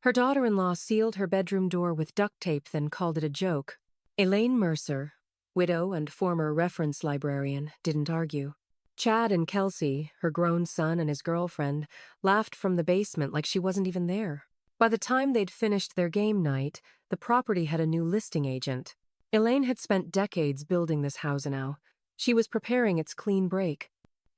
Her daughter-in-law sealed her bedroom door with duct tape, then called it a joke. Elaine Mercer, widow and former reference librarian, didn't argue. Chad and Kelsey, her grown son and his girlfriend, laughed from the basement like she wasn't even there. By the time they'd finished their game night, the property had a new listing agent. Elaine had spent decades building this house now. She was preparing its clean break.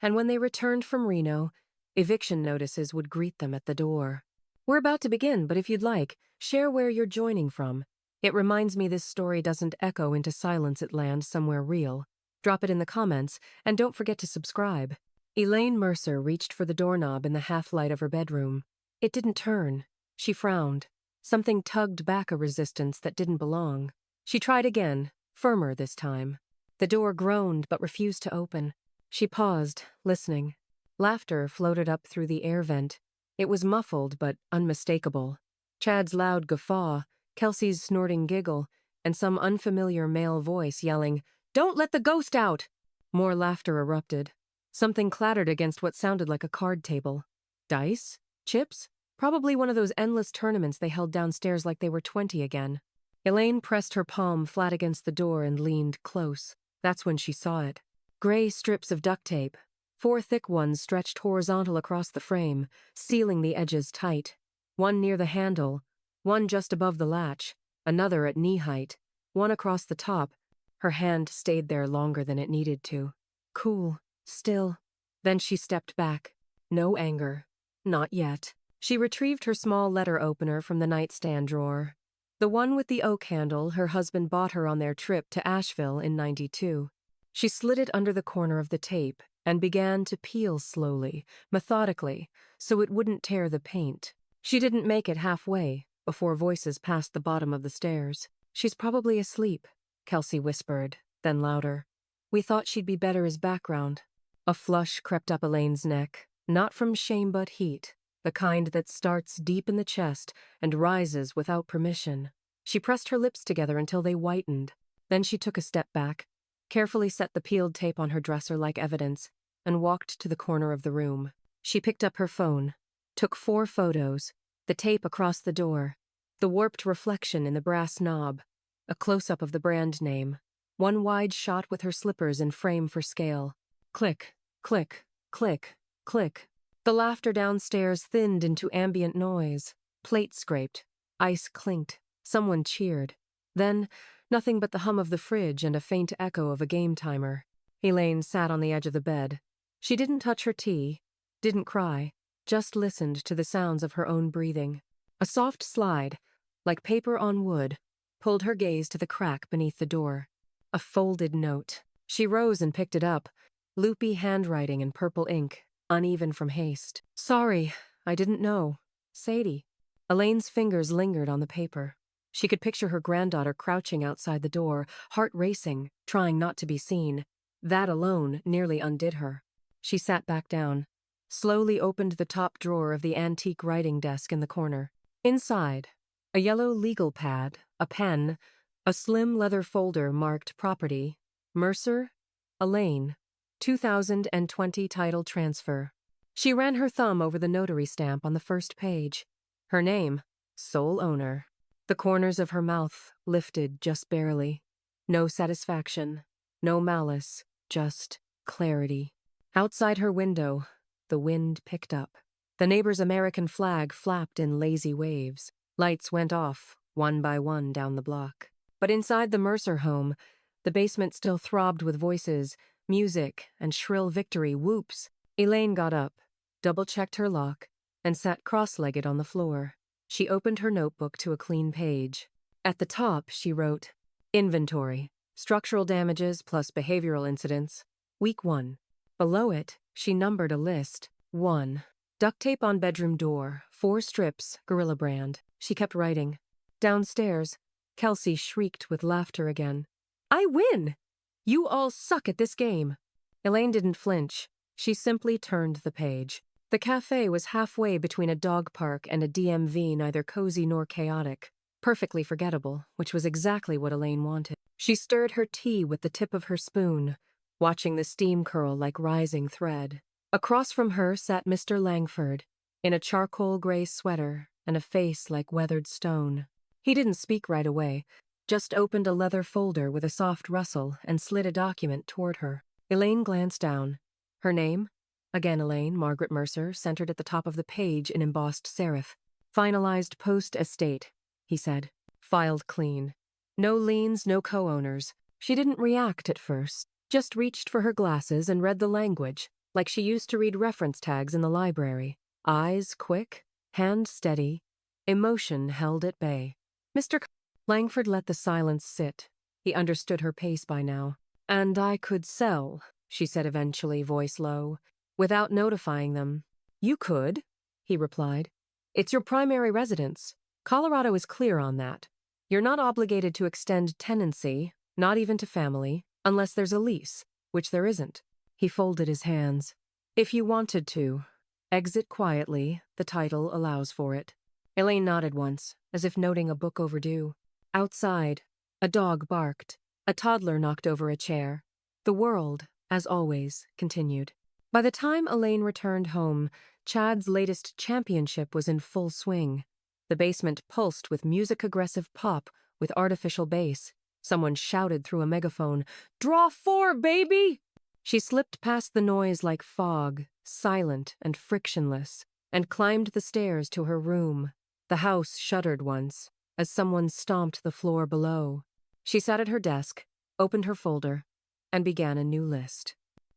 And when they returned from Reno, eviction notices would greet them at the door. We're about to begin, but if you'd like, share where you're joining from. It reminds me this story doesn't echo into silence, it lands somewhere real. Drop it in the comments, and don't forget to subscribe. Elaine Mercer reached for the doorknob in the half-light of her bedroom. It didn't turn. She frowned. Something tugged back a resistance that didn't belong. She tried again, firmer this time. The door groaned but refused to open. She paused, listening. Laughter floated up through the air vent. It was muffled but unmistakable. Chad's loud guffaw, Kelsey's snorting giggle, and some unfamiliar male voice yelling, "Don't let the ghost out!" More laughter erupted. Something clattered against what sounded like a card table. Dice? Chips? Probably one of those endless tournaments they held downstairs like they were 20 again. Elaine pressed her palm flat against the door and leaned close. That's when she saw it. Gray strips of duct tape. 4 thick ones stretched horizontal across the frame, sealing the edges tight. One near the handle, one just above the latch, another at knee height, one across the top. Her hand stayed there longer than it needed to. Cool, still. Then she stepped back. No anger. Not yet. She retrieved her small letter opener from the nightstand drawer. The one with the oak handle her husband bought her on their trip to Asheville in '92. She slid it under the corner of the tape and began to peel slowly, methodically, so it wouldn't tear the paint. She didn't make it halfway before voices passed the bottom of the stairs. "She's probably asleep," Kelsey whispered, then louder. "We thought she'd be better as background." A flush crept up Elaine's neck, not from shame but heat, the kind that starts deep in the chest and rises without permission. She pressed her lips together until they whitened. Then she took a step back, carefully set the peeled tape on her dresser like evidence, and walked to the corner of the room. She picked up her phone, took 4 photos, the tape across the door, the warped reflection in the brass knob, a close-up of the brand name, one wide shot with her slippers in frame for scale. Click, click, click, click. The laughter downstairs thinned into ambient noise. Plates scraped. Ice clinked. Someone cheered. Then, nothing but the hum of the fridge and a faint echo of a game timer. Elaine sat on the edge of the bed. She didn't touch her tea, didn't cry, just listened to the sounds of her own breathing. A soft slide, like paper on wood, pulled her gaze to the crack beneath the door. A folded note. She rose and picked it up, loopy handwriting in purple ink, uneven from haste. "Sorry, I didn't know. Sadie." Elaine's fingers lingered on the paper. She could picture her granddaughter crouching outside the door, heart racing, trying not to be seen. That alone nearly undid her. She sat back down, slowly opened the top drawer of the antique writing desk in the corner. Inside, a yellow legal pad, a pen, a slim leather folder marked Property, Mercer, Elaine, 2020 title transfer. She ran her thumb over the notary stamp on the first page. Her name, sole owner. The corners of her mouth lifted just barely. No satisfaction, no malice, just clarity. Outside her window, the wind picked up. The neighbor's American flag flapped in lazy waves. Lights went off, one by one down the block. But inside the Mercer home, the basement still throbbed with voices, music, and shrill victory whoops. Elaine got up, double-checked her lock, and sat cross-legged on the floor. She opened her notebook to a clean page. At the top, she wrote, "Inventory, structural damages plus behavioral incidents, week 1. Below it, she numbered a list. 1. Duct tape on bedroom door, 4 strips, Gorilla brand. She kept writing. Downstairs, Kelsey shrieked with laughter again. "I win! You all suck at this game." Elaine didn't flinch. She simply turned the page. The cafe was halfway between a dog park and a DMV, neither cozy nor chaotic. Perfectly forgettable, which was exactly what Elaine wanted. She stirred her tea with the tip of her spoon, watching the steam curl like rising thread. Across from her sat Mr. Langford, in a charcoal gray sweater, and a face like weathered stone. He didn't speak right away, just opened a leather folder with a soft rustle and slid a document toward her. Elaine glanced down. Her name? Again Elaine, Margaret Mercer, centered at the top of the page in embossed serif. Finalized post estate, he said. Filed clean. No liens, no co-owners. She didn't react at first, just reached for her glasses and read the language, like she used to read reference tags in the library. Eyes quick, hand steady, emotion held at bay. Mr. Langford let the silence sit. He understood her pace by now. And I could sell, she said eventually, voice low, without notifying them. You could, he replied. It's your primary residence. Colorado is clear on that. You're not obligated to extend tenancy, not even to family, unless there's a lease, which there isn't. He folded his hands. If you wanted to. Exit quietly, the title allows for it. Elaine nodded once, as if noting a book overdue. Outside, a dog barked. A toddler knocked over a chair. The world, as always, continued. By the time Elaine returned home, Chad's latest championship was in full swing. The basement pulsed with music-aggressive pop with artificial bass. Someone shouted through a megaphone, "Draw 4, baby!" She slipped past the noise like fog, silent and frictionless, and climbed the stairs to her room. The house shuddered once, as someone stomped the floor below. She sat at her desk, opened her folder, and began a new list.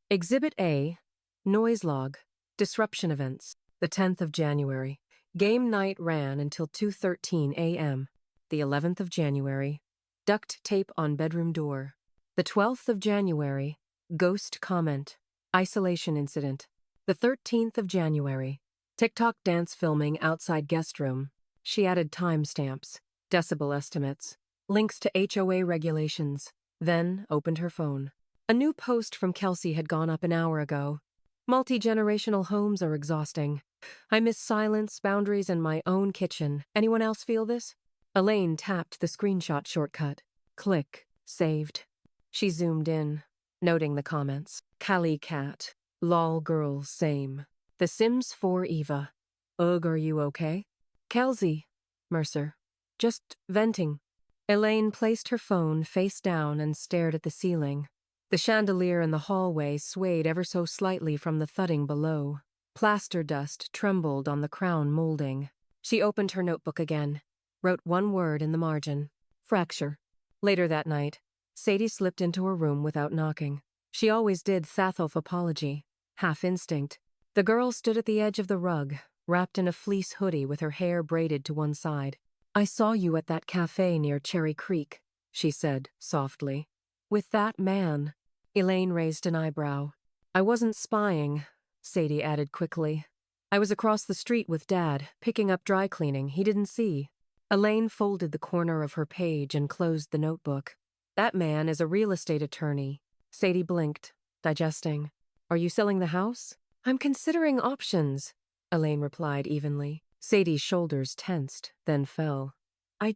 Exhibit A, Noise Log, Disruption Events, the 10th of January. Game night ran until 2:13 a.m. The 11th of January. Duct tape on bedroom door. The 12th of January. Ghost comment. Isolation incident. The 13th of January. TikTok dance filming outside guest room. She added timestamps, decibel estimates, links to HOA regulations, then opened her phone. A new post from Kelsey had gone up an hour ago. Multi-generational homes are exhausting. I miss silence, boundaries, and my own kitchen. Anyone else feel this? Elaine tapped the screenshot shortcut. Click. Saved. She zoomed in, noting the comments. Callie Cat. Lol girl, same. The Sims 4 Eva. Ugh, are you okay? Kelsey. Mercer. Just venting. Elaine placed her phone face down and stared at the ceiling. The chandelier in the hallway swayed ever so slightly from the thudding below. Plaster dust trembled on the crown molding. She opened her notebook again, wrote one word in the margin. Fracture. Later that night, Sadie slipped into her room without knocking. She always did Thathoff apology, half instinct. The girl stood at the edge of the rug, wrapped in a fleece hoodie with her hair braided to one side. I saw you at that cafe near Cherry Creek, she said, softly. With that man. Elaine raised an eyebrow. I wasn't spying, Sadie added quickly. I was across the street with Dad, picking up dry cleaning. He didn't see. Elaine folded the corner of her page and closed the notebook. That man is a real estate attorney. Sadie blinked, digesting. Are you selling the house? I'm considering options, Elaine replied evenly. Sadie's shoulders tensed, then fell. I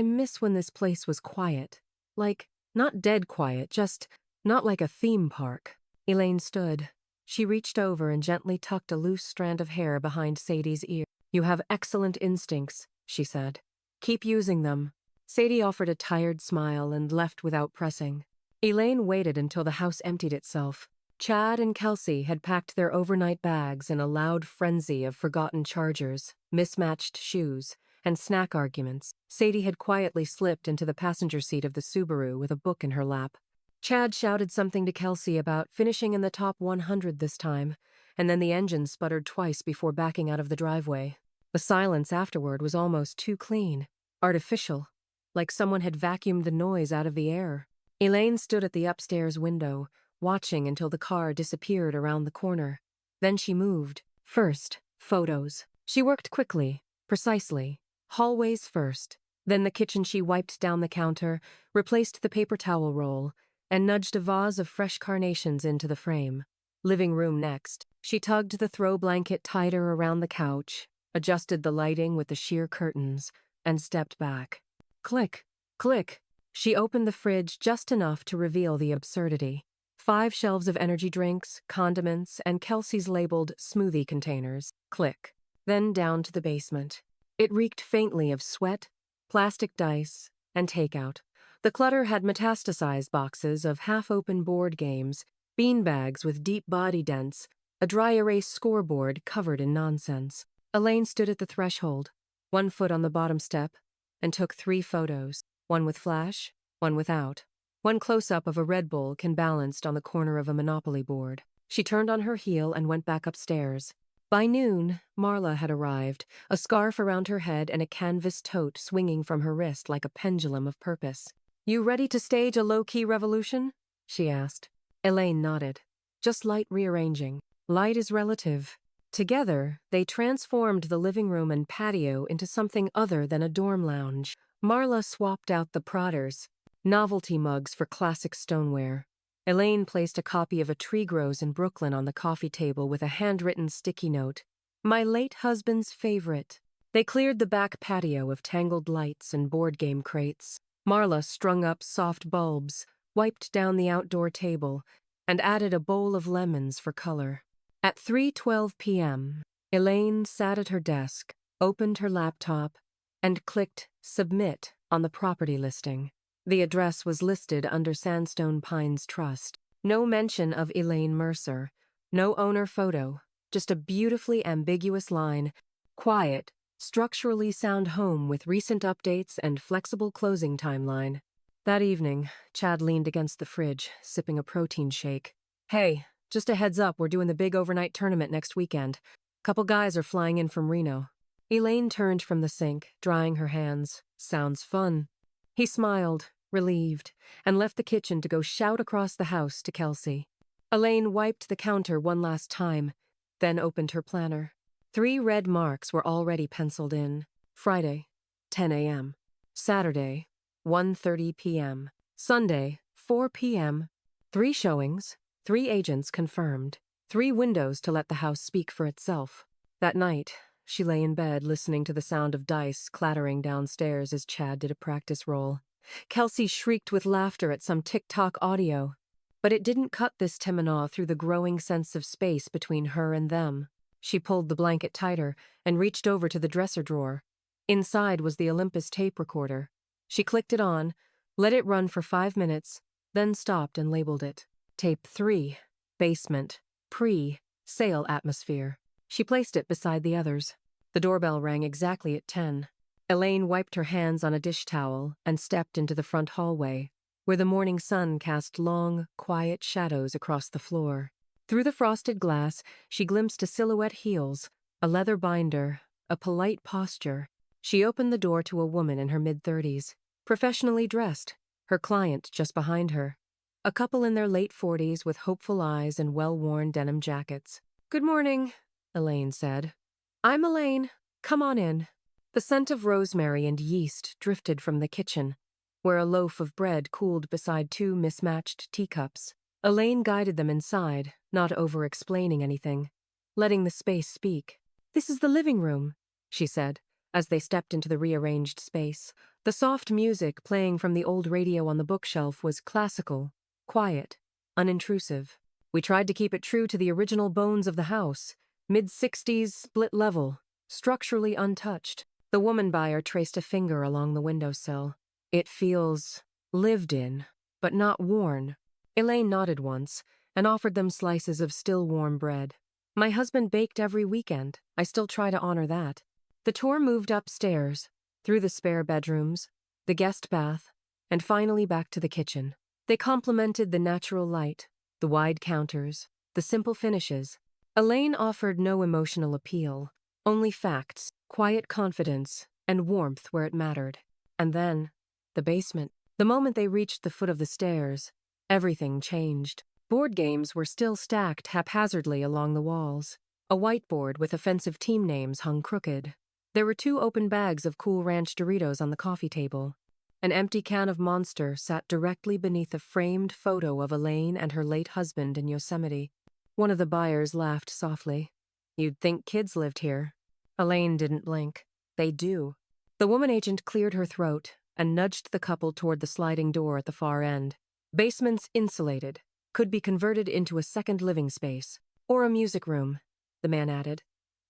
miss when this place was quiet. Like, not dead quiet, just not like a theme park. Elaine stood. She reached over and gently tucked a loose strand of hair behind Sadie's ear. You have excellent instincts, she said. Keep using them. Sadie offered a tired smile and left without pressing. Elaine waited until the house emptied itself. Chad and Kelsey had packed their overnight bags in a loud frenzy of forgotten chargers, mismatched shoes, and snack arguments. Sadie had quietly slipped into the passenger seat of the Subaru with a book in her lap. Chad shouted something to Kelsey about finishing in the top 100 this time, and then the engine sputtered twice before backing out of the driveway. The silence afterward was almost too clean, artificial, like someone had vacuumed the noise out of the air. Elaine stood at the upstairs window, watching until the car disappeared around the corner. Then she moved. First, photos. She worked quickly, precisely. Hallways first. Then the kitchen. She wiped down the counter, replaced the paper towel roll, and nudged a vase of fresh carnations into the frame. Living room next. She tugged the throw blanket tighter around the couch, adjusted the lighting with the sheer curtains, and stepped back. Click, click. She opened the fridge just enough to reveal the absurdity. 5 shelves of energy drinks, condiments, and Kelsey's labeled smoothie containers. Click. Then down to the basement. It reeked faintly of sweat, plastic dice, and takeout. The clutter had metastasized boxes of half-open board games, beanbags with deep body dents, a dry erase scoreboard covered in nonsense. Elaine stood at the threshold, one foot on the bottom step, and took 3 photos, one with flash, one without. One close-up of a Red Bull can balanced on the corner of a Monopoly board. She turned on her heel and went back upstairs. By noon, Marla had arrived, a scarf around her head and a canvas tote swinging from her wrist like a pendulum of purpose. "You ready to stage a low-key revolution?" she asked. Elaine nodded. "Just light rearranging. Light is relative." Together, they transformed the living room and patio into something other than a dorm lounge. Marla swapped out the Pratters, novelty mugs for classic stoneware. Elaine placed a copy of A Tree Grows in Brooklyn on the coffee table with a handwritten sticky note. "My late husband's favorite." They cleared the back patio of tangled lights and board game crates. Marla strung up soft bulbs, wiped down the outdoor table, and added a bowl of lemons for color. At 3:12 p.m., Elaine sat at her desk, opened her laptop, and clicked Submit on the property listing. The address was listed under Sandstone Pines Trust. No mention of Elaine Mercer. No owner photo. Just a beautifully ambiguous line. Quiet, structurally sound home with recent updates and flexible closing timeline. That evening, Chad leaned against the fridge, sipping a protein shake. "Hey, just a heads up, we're doing the big overnight tournament next weekend. Couple guys are flying in from Reno." Elaine turned from the sink, drying her hands. "Sounds fun." He smiled, relieved, and left the kitchen to go shout across the house to Kelsey. Elaine wiped the counter one last time, then opened her planner. 3 red marks were already penciled in. Friday, 10 a.m. Saturday, 1:30 p.m. Sunday, 4 p.m. 3 showings, 3 agents confirmed, 3 windows to let the house speak for itself. That night, she lay in bed listening to the sound of dice clattering downstairs as Chad did a practice roll. Kelsey shrieked with laughter at some TikTok audio, but it didn't cut this Temenaw through the growing sense of space between her and them. She pulled the blanket tighter and reached over to the dresser drawer. Inside was the Olympus tape recorder. She clicked it on, let it run for 5 minutes, then stopped and labeled it. Tape 3, basement, pre-sale atmosphere. She placed it beside the others. The doorbell rang exactly at 10. Elaine wiped her hands on a dish towel and stepped into the front hallway, where the morning sun cast long, quiet shadows across the floor. Through the frosted glass, she glimpsed a silhouette heels, a leather binder, a polite posture. She opened the door to a woman in her mid-30s, professionally dressed, her client just behind her. A couple in their late 40s with hopeful eyes and well-worn denim jackets. "Good morning," Elaine said. "I'm Elaine. Come on in." The scent of rosemary and yeast drifted from the kitchen, where a loaf of bread cooled beside 2 mismatched teacups. Elaine guided them inside, not over-explaining anything, letting the space speak. "This is the living room," she said, as they stepped into the rearranged space. The soft music playing from the old radio on the bookshelf was classical, quiet, unintrusive. "We tried to keep it true to the original bones of the house, mid-60s, split level, structurally untouched." The woman buyer traced a finger along the windowsill. "It feels lived in, but not worn." Elaine nodded once and offered them slices of still warm bread. "My husband baked every weekend. I still try to honor that." The tour moved upstairs, through the spare bedrooms, the guest bath, and finally back to the kitchen. They complimented the natural light, the wide counters, the simple finishes. Elaine offered no emotional appeal, only facts, quiet confidence, and warmth where it mattered. And then, the basement. The moment they reached the foot of the stairs, everything changed. Board games were still stacked haphazardly along the walls. A whiteboard with offensive team names hung crooked. There were 2 open bags of Cool Ranch Doritos on the coffee table. An empty can of Monster sat directly beneath a framed photo of Elaine and her late husband in Yosemite. One of the buyers laughed softly. "You'd think kids lived here." Elaine didn't blink. "They do." The woman agent cleared her throat and nudged the couple toward the sliding door at the far end. "Basement's insulated. Could be converted into a second living space. Or a music room," the man added.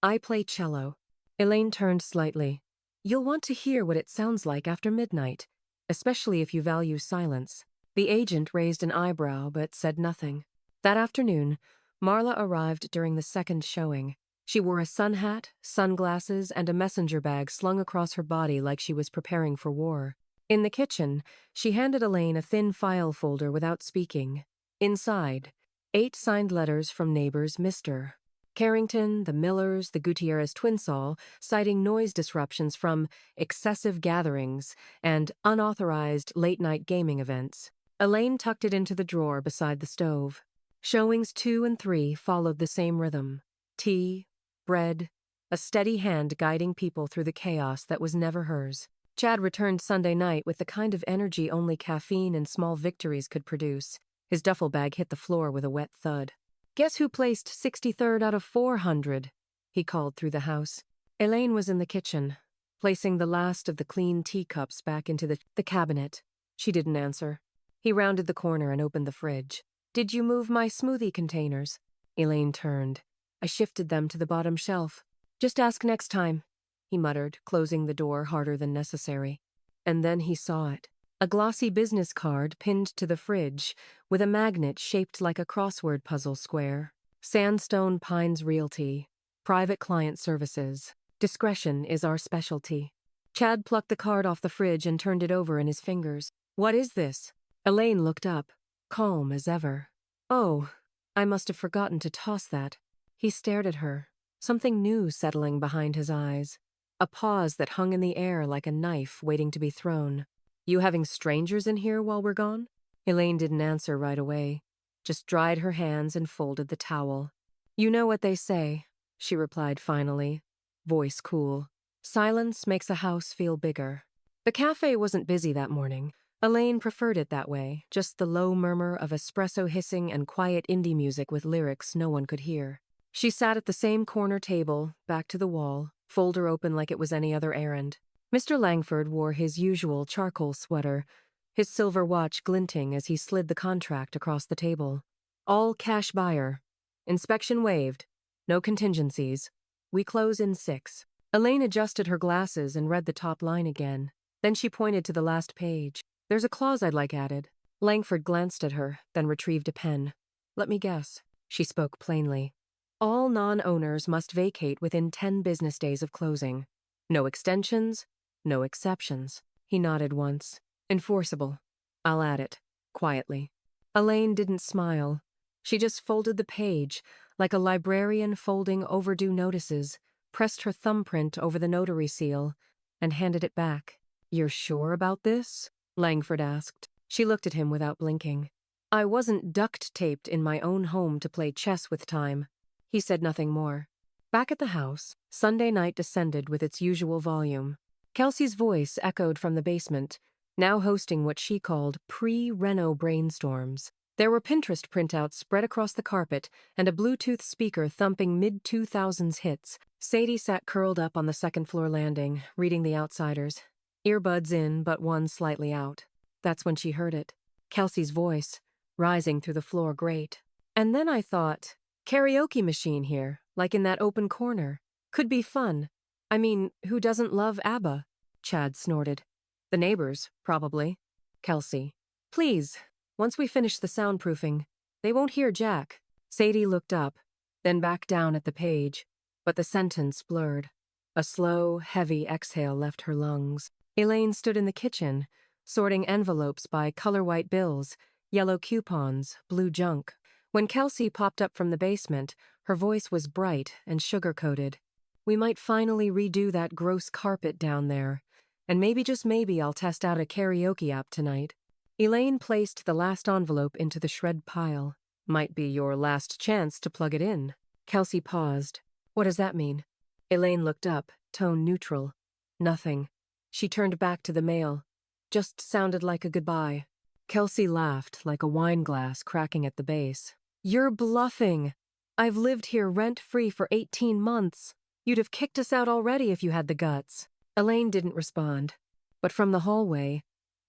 "I play cello." Elaine turned slightly. You'll want to hear what it sounds like after midnight, especially if you value silence. The agent raised an eyebrow but said nothing. That afternoon, Marla arrived during the second showing. She wore a sun hat, sunglasses, and a messenger bag slung across her body like she was preparing for war. In the kitchen, she handed Elaine a thin file folder without speaking. Inside, 8 signed letters from neighbors Mr. Carrington, the Millers, the Gutierrez Twinsall, citing noise disruptions from excessive gatherings and unauthorized late-night gaming events. Elaine tucked it into the drawer beside the stove. Showings 2 and 3 followed the same rhythm. Tea, bread, a steady hand guiding people through the chaos that was never hers. Chad returned Sunday night with the kind of energy only caffeine and small victories could produce. His duffel bag hit the floor with a wet thud. "Guess who placed 63rd out of 400? He called through the house. Elaine was in the kitchen, placing the last of the clean teacups back into the cabinet. She didn't answer. He rounded the corner and opened the fridge. "Did you move my smoothie containers?" Elaine turned. "I shifted them to the bottom shelf." "Just ask next time," he muttered, closing the door harder than necessary. And then he saw it. A glossy business card pinned to the fridge, with a magnet shaped like a crossword puzzle square. Sandstone Pines Realty. Private Client Services. Discretion is our specialty. Chad plucked the card off the fridge and turned it over in his fingers. "What is this?" Elaine looked up, calm as ever. "Oh, I must have forgotten to toss that." He stared at her, something new settling behind his eyes. A pause that hung in the air like a knife waiting to be thrown. "You having strangers in here while we're gone?" Elaine didn't answer right away, just dried her hands and folded the towel. "You know what they say," she replied finally, voice cool. "Silence makes a house feel bigger." The cafe wasn't busy that morning. Elaine preferred it that way, just the low murmur of espresso hissing and quiet indie music with lyrics no one could hear. She sat at the same corner table, back to the wall, folder open like it was any other errand. Mr. Langford wore his usual charcoal sweater, his silver watch glinting as he slid the contract across the table. "All cash buyer. Inspection waived. No contingencies. We close in 6. Elaine adjusted her glasses and read the top line again. Then she pointed to the last page. "There's a clause I'd like added." Langford glanced at her, then retrieved a pen. "Let me guess." She spoke plainly. "All non-owners must vacate within 10 business days of closing. No extensions, no exceptions." He nodded once. "Enforceable. I'll add it." Quietly. Elaine didn't smile. She just folded the page, like a librarian folding overdue notices, pressed her thumbprint over the notary seal, and handed it back. "You're sure about this?" Langford asked. She looked at him without blinking. "I wasn't duct-taped in my own home to play chess with time." He said nothing more. Back at the house, Sunday night descended with its usual volume. Kelsey's voice echoed from the basement, now hosting what she called pre-Reno brainstorms. There were Pinterest printouts spread across the carpet and a Bluetooth speaker thumping mid-2000s hits. Sadie sat curled up on the second-floor landing, reading The Outsiders. Earbuds in, but one slightly out. That's when she heard it. Kelsey's voice, rising through the floor grate. "And then I thought, karaoke machine here, like in that open corner. Could be fun. I mean, who doesn't love ABBA?" Chad snorted. "The neighbors, probably." Kelsey. "Please, once we finish the soundproofing, they won't hear Jack." Sadie looked up, then back down at the page, but the sentence blurred. A slow, heavy exhale left her lungs. Elaine stood in the kitchen, sorting envelopes by color-white bills, yellow coupons, blue junk. When Kelsey popped up from the basement, her voice was bright and sugar-coated. "We might finally redo that gross carpet down there, and maybe just maybe I'll test out a karaoke app tonight." Elaine placed the last envelope into the shred pile. "Might be your last chance to plug it in." Kelsey paused. "What does that mean?" Elaine looked up, tone neutral. "Nothing." She turned back to the mail. "Just sounded like a goodbye." Kelsey laughed, like a wine glass cracking at the base. "You're bluffing. I've lived here rent-free for 18 months. You'd have kicked us out already if you had the guts." Elaine didn't respond. But from the hallway,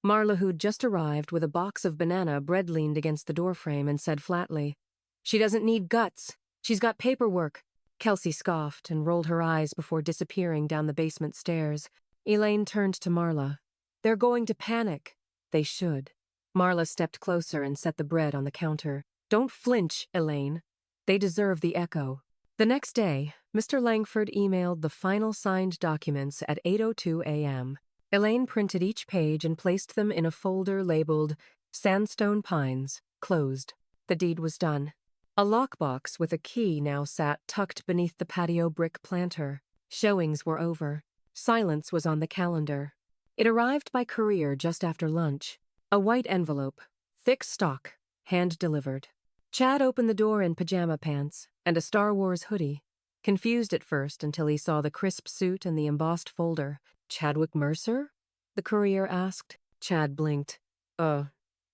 Marla, who'd just arrived with a box of banana bread, leaned against the doorframe and said flatly, "She doesn't need guts. She's got paperwork." Kelsey scoffed and rolled her eyes before disappearing down the basement stairs. Elaine turned to Marla. They're going to panic. They should. Marla stepped closer and set the bread on the counter. Don't flinch, Elaine. They deserve the echo. The next day, Mr. Langford emailed the final signed documents at 8:02 a.m. Elaine printed each page and placed them in a folder labeled Sandstone Pines, closed. The deed was done. A lockbox with a key now sat tucked beneath the patio brick planter. Showings were over. Silence was on the calendar. It arrived by courier just after lunch. A white envelope, thick stock, hand-delivered. Chad opened the door in pajama pants and a Star Wars hoodie. Confused at first until he saw the crisp suit and the embossed folder. Chadwick Mercer? The courier asked. Chad blinked.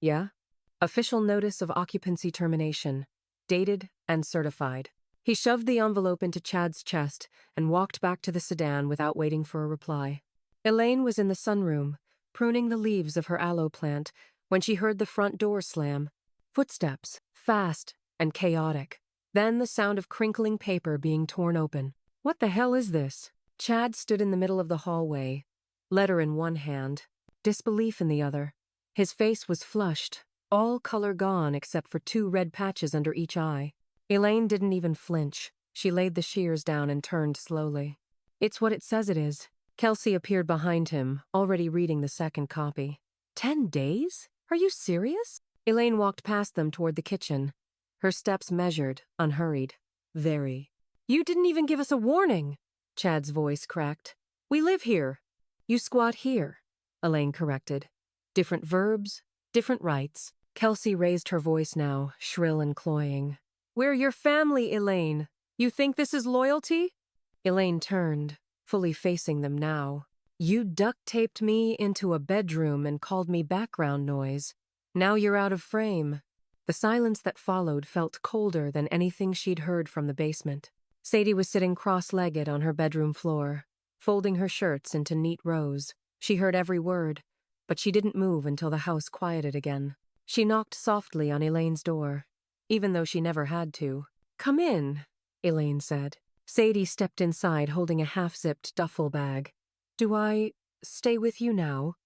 Yeah? Official notice of occupancy termination. Dated and certified. He shoved the envelope into Chad's chest and walked back to the sedan without waiting for a reply. Elaine was in the sunroom, pruning the leaves of her aloe plant, when she heard the front door slam. Footsteps, fast and chaotic. Then the sound of crinkling paper being torn open. What the hell is this? Chad stood in the middle of the hallway, letter in one hand, disbelief in the other. His face was flushed, all color gone except for 2 red patches under each eye. Elaine didn't even flinch. She laid the shears down and turned slowly. It's what it says it is. Kelsey appeared behind him, already reading the second copy. 10 days? Are you serious? Elaine walked past them toward the kitchen. Her steps measured, unhurried. Very. You didn't even give us a warning, Chad's voice cracked. We live here. You squat here, Elaine corrected. Different verbs, different rights. Kelsey raised her voice now, shrill and cloying. We're your family, Elaine. You think this is loyalty? Elaine turned, fully facing them now. You duct-taped me into a bedroom and called me background noise. Now you're out of frame. The silence that followed felt colder than anything she'd heard from the basement. Sadie was sitting cross-legged on her bedroom floor, folding her shirts into neat rows. She heard every word, but she didn't move until the house quieted again. She knocked softly on Elaine's door, even though she never had to. Come in, Elaine said. Sadie stepped inside holding a half-zipped duffel bag. Do I stay with you now?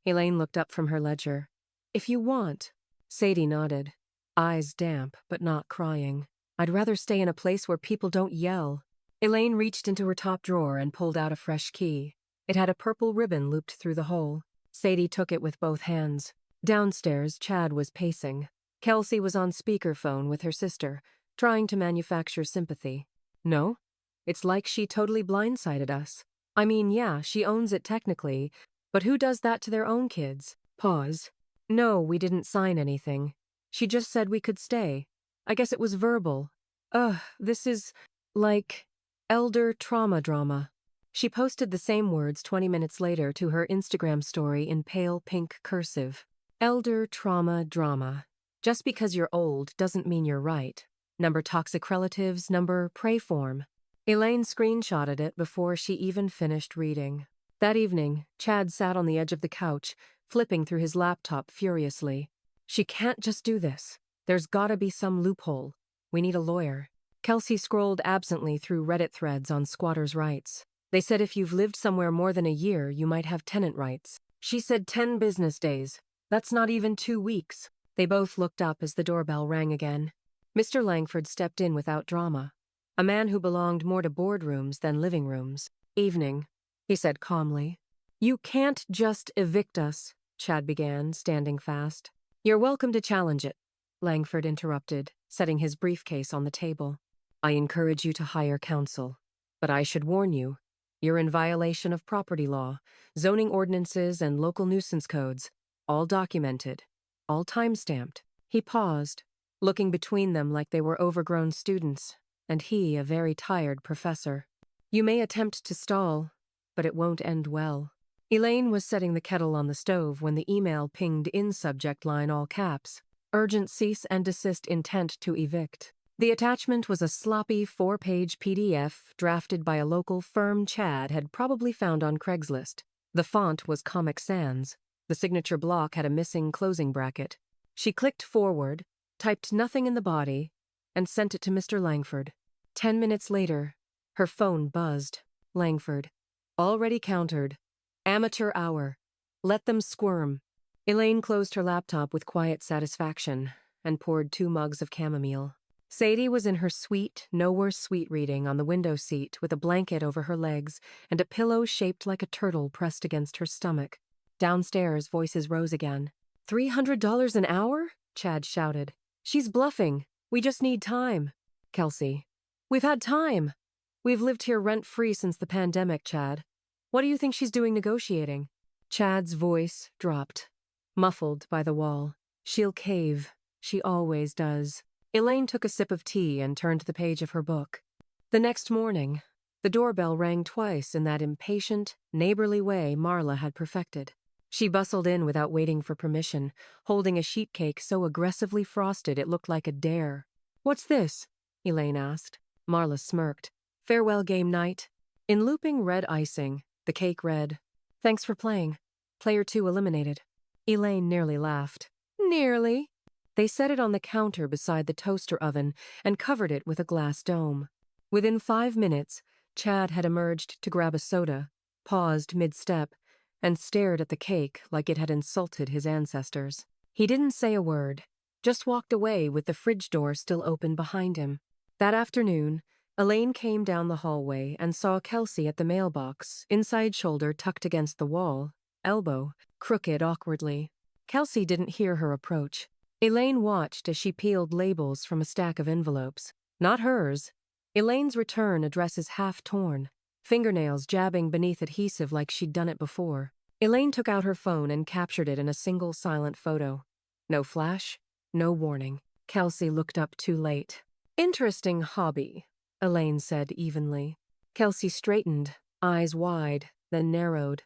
Elaine looked up from her ledger. If you want. Sadie nodded, eyes damp but not crying. I'd rather stay in a place where people don't yell. Elaine reached into her top drawer and pulled out a fresh key. It had a purple ribbon looped through the hole. Sadie took it with both hands. Downstairs, Chad was pacing. Kelsey was on speakerphone with her sister, trying to manufacture sympathy. No? It's like she totally blindsided us. I mean, yeah, she owns it technically, but who does that to their own kids? Pause. No, we didn't sign anything. She just said we could stay. I guess it was verbal. This is, like, elder trauma drama. She posted the same words 20 minutes later to her Instagram story in pale pink cursive. Elder trauma drama. Just because you're old doesn't mean you're right. Number toxic relatives, number pray form. Elaine screenshotted it before she even finished reading. That evening, Chad sat on the edge of the couch, flipping through his laptop furiously. She can't just do this. There's gotta be some loophole. We need a lawyer. Kelsey scrolled absently through Reddit threads on squatters' rights. They said if you've lived somewhere more than a year, you might have tenant rights. She said 10 business days. That's not even 2 weeks. They both looked up as the doorbell rang again. Mr. Langford stepped in without drama. A man who belonged more to boardrooms than living rooms. Evening, he said calmly. You can't just evict us, Chad began, standing fast. You're welcome to challenge it, Langford interrupted, setting his briefcase on the table. I encourage you to hire counsel. But I should warn you, you're in violation of property law, zoning ordinances, and local nuisance codes, all documented, all time-stamped. He paused, looking between them like they were overgrown students, and he a very tired professor. You may attempt to stall, but it won't end well. Elaine was setting the kettle on the stove when the email pinged in subject line all caps. Urgent cease and desist intent to evict. The attachment was a sloppy 4-page PDF drafted by a local firm Chad had probably found on Craigslist. The font was Comic Sans. The signature block had a missing closing bracket. She clicked forward, typed nothing in the body, and sent it to Mr. Langford. 10 minutes later, her phone buzzed. Langford. Already countered. Amateur hour. Let them squirm. Elaine closed her laptop with quiet satisfaction and poured 2 mugs of chamomile. Sadie was in her sweet, no worse sweet reading on the window seat with a blanket over her legs and a pillow shaped like a turtle pressed against her stomach. Downstairs, voices rose again. $300 an hour? Chad shouted. She's bluffing. We just need time. Kelsey. We've had time. We've lived here rent-free since the pandemic, Chad. What do you think she's doing negotiating? Chad's voice dropped, muffled by the wall. She'll cave. She always does. Elaine took a sip of tea and turned to the page of her book. The next morning, the doorbell rang twice in that impatient, neighborly way Marla had perfected. She bustled in without waiting for permission, holding a sheet cake so aggressively frosted it looked like a dare. "What's this?" Elaine asked. Marla smirked. "Farewell game night." In looping red icing, the cake read, "Thanks for playing. Player 2 eliminated." Elaine nearly laughed. "Nearly?" They set it on the counter beside the toaster oven and covered it with a glass dome. Within 5 minutes, Chad had emerged to grab a soda, paused mid-step, and stared at the cake like it had insulted his ancestors. He didn't say a word, just walked away with the fridge door still open behind him. That afternoon, Elaine came down the hallway and saw Kelsey at the mailbox, inside shoulder tucked against the wall, elbow crooked awkwardly. Kelsey didn't hear her approach. Elaine watched as she peeled labels from a stack of envelopes. Not hers. Elaine's return address is half torn, fingernails jabbing beneath adhesive like she'd done it before. Elaine took out her phone and captured it in a single silent photo. No flash, no warning. Kelsey looked up too late. "Interesting hobby," Elaine said evenly. Kelsey straightened, eyes wide, then narrowed.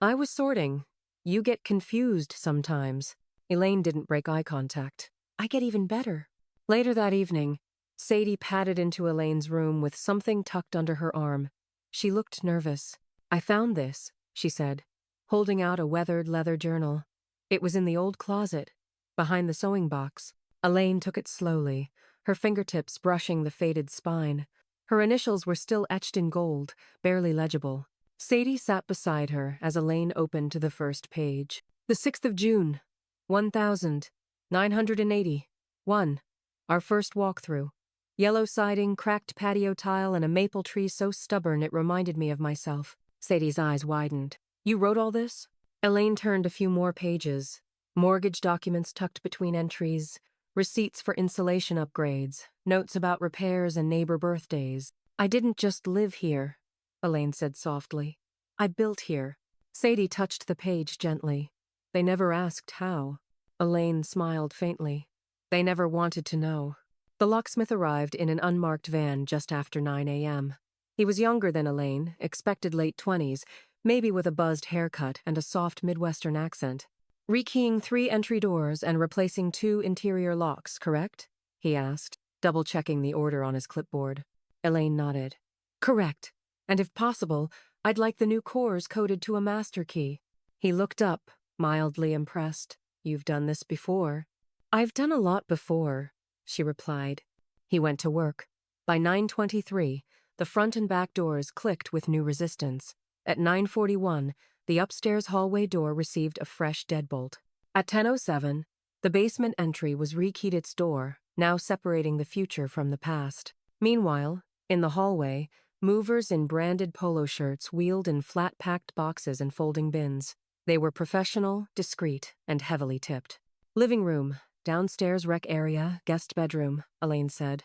"I was sorting. You get confused sometimes." Elaine didn't break eye contact. "I get even better." Later that evening, Sadie padded into Elaine's room with something tucked under her arm. She looked nervous. "I found this," she said, holding out a weathered leather journal. It was in the old closet, behind the sewing box. Elaine took it slowly, her fingertips brushing the faded spine. Her initials were still etched in gold, barely legible. Sadie sat beside her as Elaine opened to the first page. "The 6th of June. 1980. 1. Our first walkthrough. Yellow siding, cracked patio tile, and a maple tree so stubborn it reminded me of myself." Sadie's eyes widened. "You wrote all this?" Elaine turned a few more pages. Mortgage documents tucked between entries, receipts for insulation upgrades, notes about repairs and neighbor birthdays. "I didn't just live here," Elaine said softly. "I built here." Sadie touched the page gently. "They never asked how." Elaine smiled faintly. "They never wanted to know." The locksmith arrived in an unmarked van just after 9 a.m. He was younger than Elaine, expected late 20s, maybe with a buzzed haircut and a soft Midwestern accent. "Rekeying 3 entry doors and replacing 2 interior locks, correct?" he asked, double-checking the order on his clipboard. Elaine nodded. "Correct. And if possible, I'd like the new cores coded to a master key." He looked up, mildly impressed. "You've done this before." "I've done a lot before," she replied. He went to work. By 9:23, the front and back doors clicked with new resistance. At 9:41, the upstairs hallway door received a fresh deadbolt. At 10:07, the basement entry was rekeyed its door, now separating the future from the past. Meanwhile, in the hallway, movers in branded polo shirts wheeled in flat-packed boxes and folding bins. They were professional, discreet, and heavily tipped. "Living room, downstairs rec area, guest bedroom," Elaine said.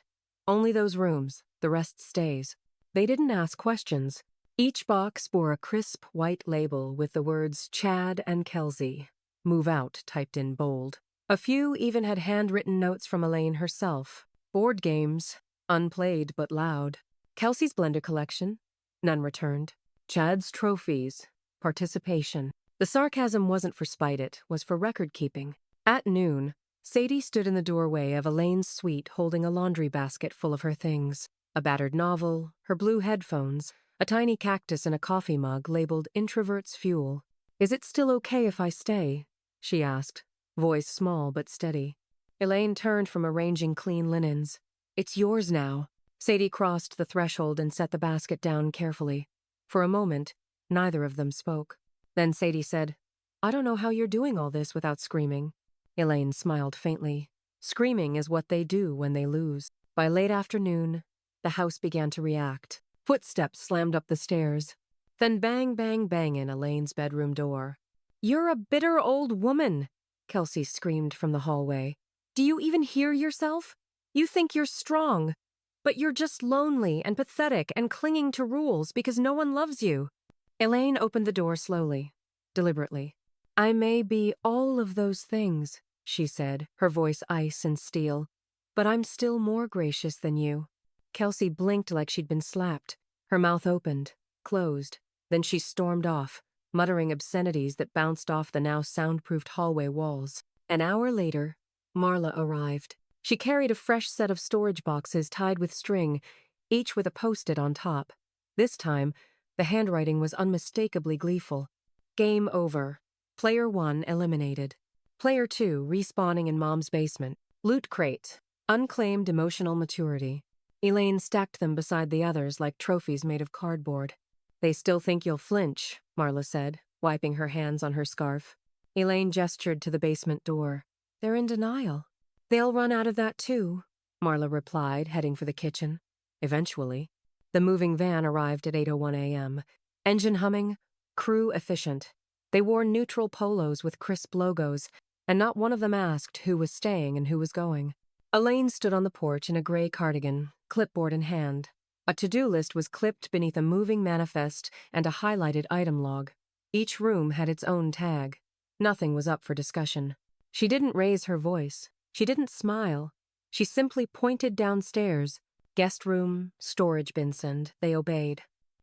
"Only those rooms, the rest stays." They didn't ask questions. Each box bore a crisp white label with the words Chad and Kelsey, "Move out" typed in bold. A few even had handwritten notes from Elaine herself. Board games, unplayed but loud. Kelsey's blender collection, none returned. Chad's trophies, participation. The sarcasm wasn't for spite, it was for record-keeping. At noon, Sadie stood in the doorway of Elaine's suite holding a laundry basket full of her things. A battered novel, her blue headphones, a tiny cactus in a coffee mug labeled Introvert's Fuel. "Is it still okay if I stay?" she asked, voice small but steady. Elaine turned from arranging clean linens. "It's yours now." Sadie crossed the threshold and set the basket down carefully. For a moment, neither of them spoke. Then Sadie said, I don't know how you're doing all this without screaming. Elaine smiled faintly. Screaming is what they do when they lose. By late afternoon, the house began to react. Footsteps slammed up the stairs. Then bang, bang, bang in Elaine's bedroom door. You're a bitter old woman, Kelsey screamed from the hallway. Do you even hear yourself? You think you're strong, but you're just lonely and pathetic and clinging to rules because no one loves you. Elaine opened the door slowly, deliberately. I may be all of those things, she said, her voice ice and steel, but I'm still more gracious than you. Kelsey blinked like she'd been slapped. Her mouth opened, closed. Then she stormed off, muttering obscenities that bounced off the now soundproofed hallway walls. An hour later, Marla arrived. She carried a fresh set of storage boxes tied with string, each with a post-it on top. This time, the handwriting was unmistakably gleeful. Game over. Player 1 eliminated. Player 2 respawning in Mom's basement. Loot crate. Unclaimed emotional maturity. Elaine stacked them beside the others like trophies made of cardboard. They still think you'll flinch, Marla said, wiping her hands on her scarf. Elaine gestured to the basement door. They're in denial. They'll run out of that too, Marla replied, heading for the kitchen. Eventually. The moving van arrived at 8:01 a.m. Engine humming, crew efficient. They wore neutral polos with crisp logos, and not one of them asked who was staying and who was going. Elaine stood on the porch in a gray cardigan, clipboard in hand. A to-do list was clipped beneath a moving manifest and a highlighted item log. Each room had its own tag. Nothing was up for discussion. She didn't raise her voice. She didn't smile. She simply pointed downstairs. Guest room, storage binson, they obeyed.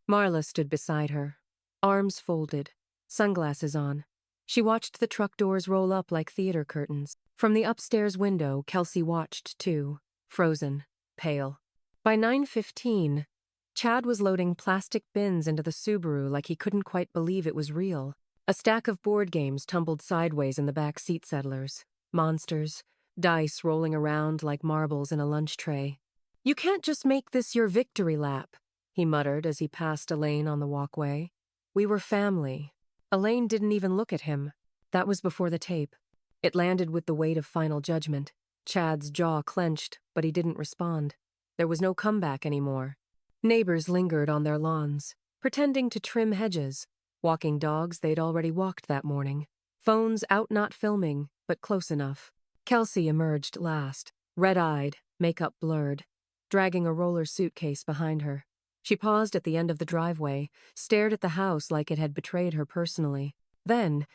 Marla stood beside her, arms folded, sunglasses on. She watched the truck doors roll up like theater curtains. From the upstairs window, Kelsey watched too, frozen, pale. By 9:15, Chad was loading plastic bins into the Subaru like he couldn't quite believe it was real. A stack of board games tumbled sideways in the back seat settlers. Monsters, dice rolling around like marbles in a lunch tray. You can't just make this your victory lap, he muttered as he passed Elaine on the walkway. We were family. Elaine didn't even look at him. That was before the tape. It landed with the weight of final judgment. Chad's jaw clenched, but he didn't respond. There was no comeback anymore. Neighbors lingered on their lawns, pretending to trim hedges, walking dogs they'd already walked that morning. Phones out not filming, but close enough. Kelsey emerged last, red-eyed, makeup blurred, dragging a roller suitcase behind her. She paused at the end of the driveway, stared at the house like it had betrayed her personally. Then,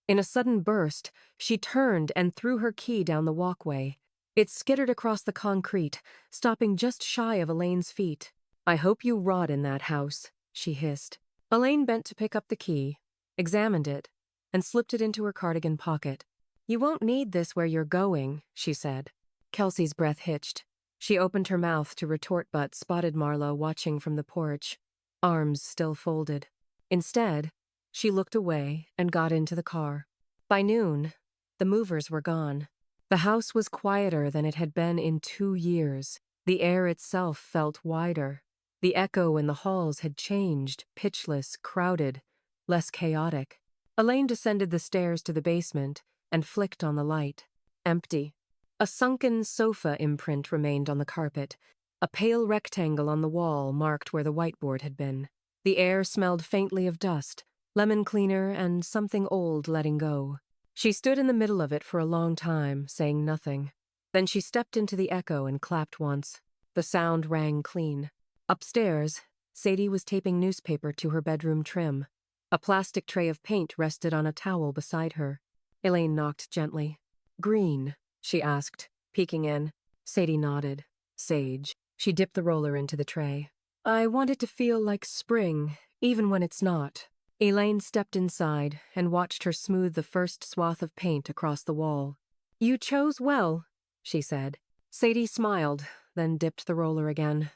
in a sudden burst, she turned and threw her key down the walkway. It skittered across the concrete, stopping just shy of Elaine's feet. I hope you rot in that house, she hissed. Elaine bent to pick up the key, examined it, and slipped it into her cardigan pocket. You won't need this where you're going, she said. Kelsey's breath hitched. She opened her mouth to retort but spotted Marla watching from the porch, arms still folded. Instead, she looked away and got into the car. By noon, the movers were gone. The house was quieter than it had been in 2 years. The air itself felt wider. The echo in the halls had changed, pitchless, crowded, less chaotic. Elaine descended the stairs to the basement and flicked on the light. Empty. A sunken sofa imprint remained on the carpet. A pale rectangle on the wall marked where the whiteboard had been. The air smelled faintly of dust, lemon cleaner, and something old letting go. She stood in the middle of it for a long time, saying nothing. Then she stepped into the echo and clapped once. The sound rang clean. Upstairs, Sadie was taping newspaper to her bedroom trim. A plastic tray of paint rested on a towel beside her. Elaine knocked gently. Green, she asked, peeking in. Sadie nodded. Sage. She dipped the roller into the tray. I want it to feel like spring, even when it's not. Elaine stepped inside and watched her smooth the first swath of paint across the wall. You chose well, she said. Sadie smiled, then dipped the roller again.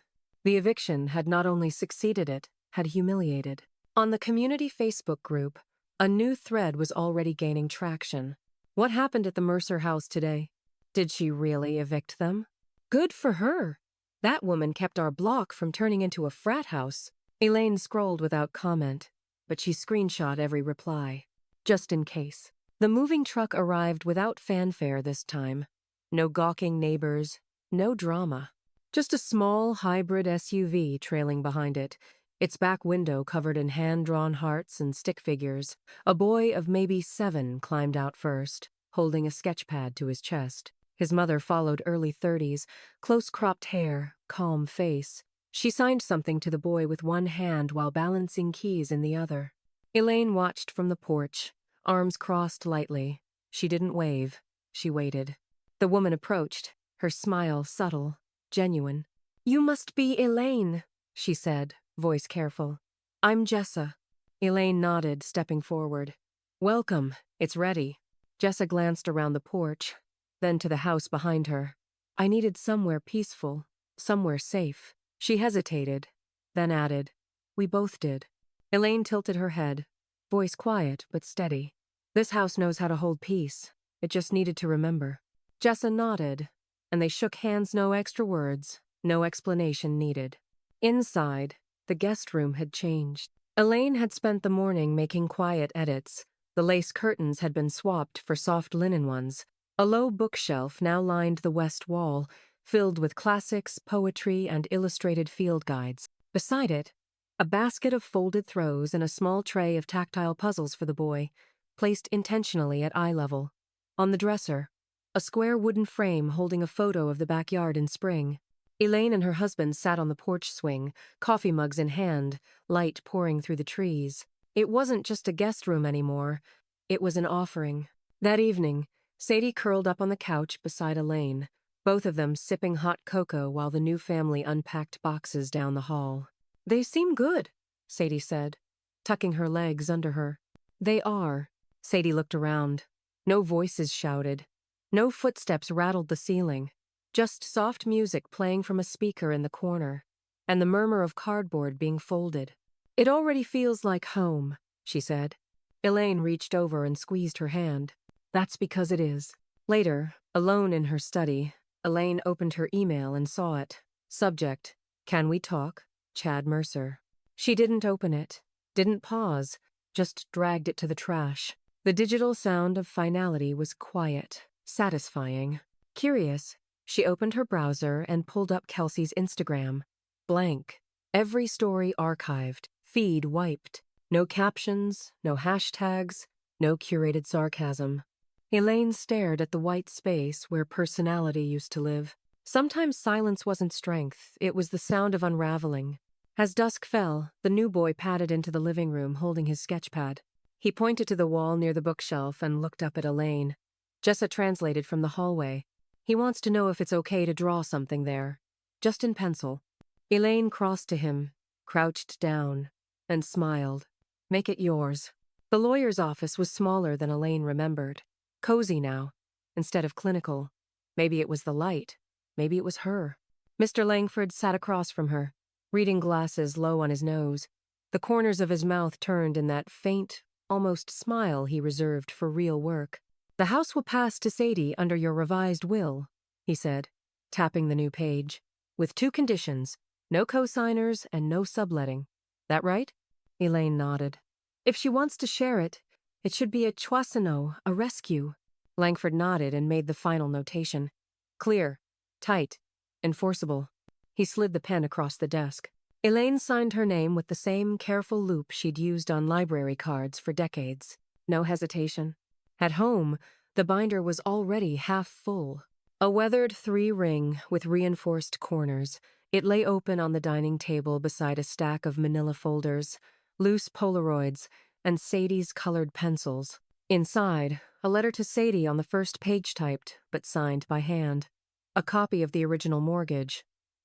The eviction had not only succeeded it, had humiliated. On the community Facebook group, a new thread was already gaining traction. What happened at the Mercer house today? Did she really evict them? Good for her. That woman kept our block from turning into a frat house. Elaine scrolled without comment. but she screenshot every reply, just in case. The moving truck arrived without fanfare this time. No gawking neighbors, no drama. Just a small hybrid SUV trailing behind it, its back window covered in hand-drawn hearts and stick figures. A boy of maybe 7 climbed out first, holding a sketch pad to his chest. His mother followed, early 30s, close-cropped hair, calm face. She signed something to the boy with one hand while balancing keys in the other. Elaine watched from the porch, arms crossed lightly. She didn't wave. She waited. The woman approached, her smile subtle, genuine. "You must be Elaine," she said, voice careful. "I'm Jessa." Elaine nodded, stepping forward. "Welcome. It's ready." Jessa glanced around the porch, then to the house behind her. "I needed somewhere peaceful, somewhere safe." She hesitated, then added, "We both did." Elaine tilted her head, voice quiet but steady. "This house knows how to hold peace. It just needed to remember." Jessa nodded, and they shook hands, no extra words, no explanation needed. Inside, the guest room had changed. Elaine had spent the morning making quiet edits. The lace curtains had been swapped for soft linen ones. A low bookshelf now lined the west wall, filled with classics, poetry, and illustrated field guides. Beside it, a basket of folded throws and a small tray of tactile puzzles for the boy, placed intentionally at eye level. On the dresser, a square wooden frame holding a photo of the backyard in spring. Elaine and her husband sat on the porch swing, coffee mugs in hand, light pouring through the trees. It wasn't just a guest room anymore. It was an offering. That evening, Sadie curled up on the couch beside Elaine, both of them sipping hot cocoa while the new family unpacked boxes down the hall. "They seem good," Sadie said, tucking her legs under her. "They are." Sadie looked around. No voices shouted. No footsteps rattled the ceiling. Just soft music playing from a speaker in the corner, and the murmur of cardboard being folded. "It already feels like home," she said. Elaine reached over and squeezed her hand. "That's because it is." Later, alone in her study, Elaine opened her email and saw it. Subject, "Can we talk? Chad Mercer." She didn't open it, didn't pause, just dragged it to the trash. The digital sound of finality was quiet, satisfying. Curious, she opened her browser and pulled up Kelsey's Instagram. Blank. Every story archived, feed wiped. No captions, no hashtags, no curated sarcasm. Elaine stared at the white space where personality used to live. Sometimes silence wasn't strength, it was the sound of unraveling. As dusk fell, the new boy padded into the living room holding his sketchpad. He pointed to the wall near the bookshelf and looked up at Elaine. Jessa translated from the hallway. "He wants to know if it's okay to draw something there. Just in pencil." Elaine crossed to him, crouched down, and smiled. "Make it yours." The lawyer's office was smaller than Elaine remembered. Cozy now, instead of clinical. Maybe it was the light. Maybe it was her. Mr. Langford sat across from her, reading glasses low on his nose. The corners of his mouth turned in that faint, almost smile he reserved for real work. "The house will pass to Sadie under your revised will," he said, tapping the new page. "With 2 conditions, no co-signers and no subletting. That right?" Elaine nodded. "If she wants to share it, it should be a choiseneau, a rescue." Langford nodded and made the final notation. "Clear, tight, enforceable." He slid the pen across the desk. Elaine signed her name with the same careful loop she'd used on library cards for decades. No hesitation. At home, the binder was already half full. A weathered 3-ring with reinforced corners. It lay open on the dining table beside a stack of manila folders, loose Polaroids, and Sadie's colored pencils. Inside, a letter to Sadie on the first page typed, but signed by hand. A copy of the original mortgage.